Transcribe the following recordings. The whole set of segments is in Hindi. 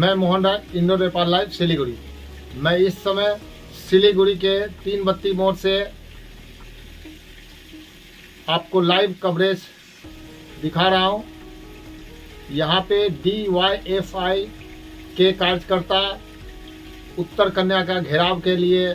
मैं मोहन राय, इंडो नेपाल लाइव, सिलीगुड़ी। मैं इस समय सिलीगुड़ी के 3 बत्ती मोड़ से आपको लाइव कवरेज दिखा रहा हूं। यहाँ पे DYFI के कार्यकर्ता उत्तर कन्या का घेराव के लिए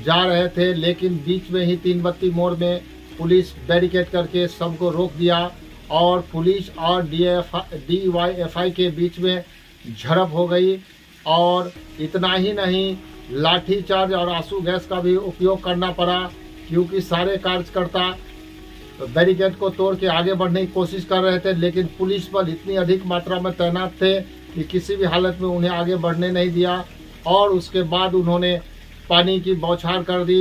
जा रहे थे, लेकिन बीच में ही 3 बत्ती मोड़ में पुलिस बैरिकेड करके सबको रोक दिया और पुलिस और DYFI के बीच में झड़प हो गई। और इतना ही नहीं, लाठीचार्ज और आंसू गैस का भी उपयोग करना पड़ा, क्योंकि सारे कार्यकर्ता बैरिकेड को तोड़ के आगे बढ़ने की कोशिश कर रहे थे, लेकिन पुलिस बल इतनी अधिक मात्रा में तैनात थे कि किसी भी हालत में उन्हें आगे बढ़ने नहीं दिया। और उसके बाद उन्होंने पानी की बौछार कर दी,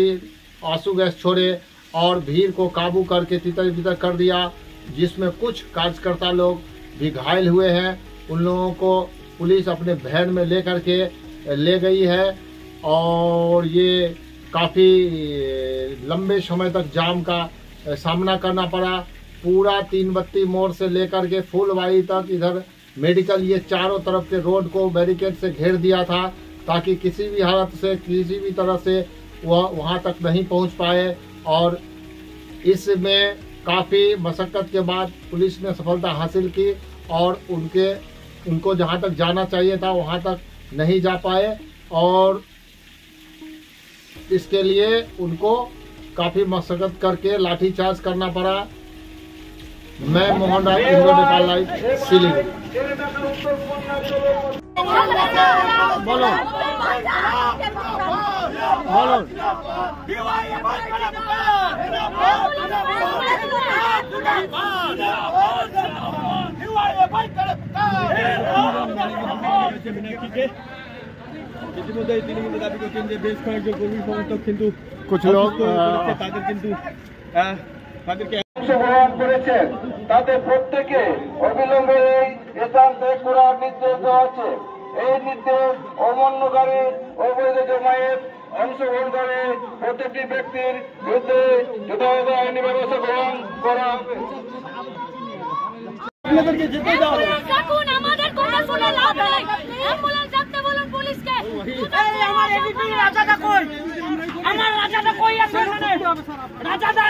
आंसू गैस छोड़े और भीड़ को काबू करके तितर बितर कर दिया, जिसमें कुछ कार्यकर्ता लोग भी घायल हुए हैं। उन लोगों को पुलिस अपने वैन में लेकर के ले गई है और ये काफ़ी लंबे समय तक जाम का सामना करना पड़ा। पूरा 3 बत्ती मोड़ से लेकर के फुलवाड़ी तक, इधर मेडिकल, ये चारों तरफ के रोड को बैरिकेड से घेर दिया था, ताकि किसी भी हालत से, किसी भी तरह से वह वहाँ तक नहीं पहुँच पाए। और इसमें काफ़ी मशक्क़त के बाद पुलिस ने सफलता हासिल की और उनको जहाँ तक जाना चाहिए था वहाँ तक नहीं जा पाए, और इसके लिए उनको काफ़ी मशक्क़त करके लाठीचार्ज करना पड़ा। मैं मोहन राय, इंडो नेपाल लाइव, सिलीगुड़ी। बोलो बोलो। ইতিমধ্যে তিনি কিন্তু দাবি করছেন যে বেশ কয়েকজন কর্মী সমর্থক কিন্তু कुछ लोग তাদের কিন্তু তাদেরকে অংশগ্রহণ করেছেন, তাদের প্রত্যেকে অবিলম্বে এই স্থান ত্যাগ করার নির্দেশ দেওয়া হচ্ছে। এই নির্দেশ অমান্যকারী অবৈধ জমায়েত অংশগ্রহণকারী প্রত্যেকটি ব্যক্তির বিরুদ্ধে যথাযথ আইনি ব্যবস্থা গ্রহণ করা হবে। আপনাদেরকে যেতে দাও। আমাদের কথা শুনে লাভ নেই। অ্যাম্বুলেন্স ডাকতে বলুন পুলিশকে। এই আমার এডিপি রাজাদা কই? আমার রাজাদা কই আছে এখানে? রাজাদা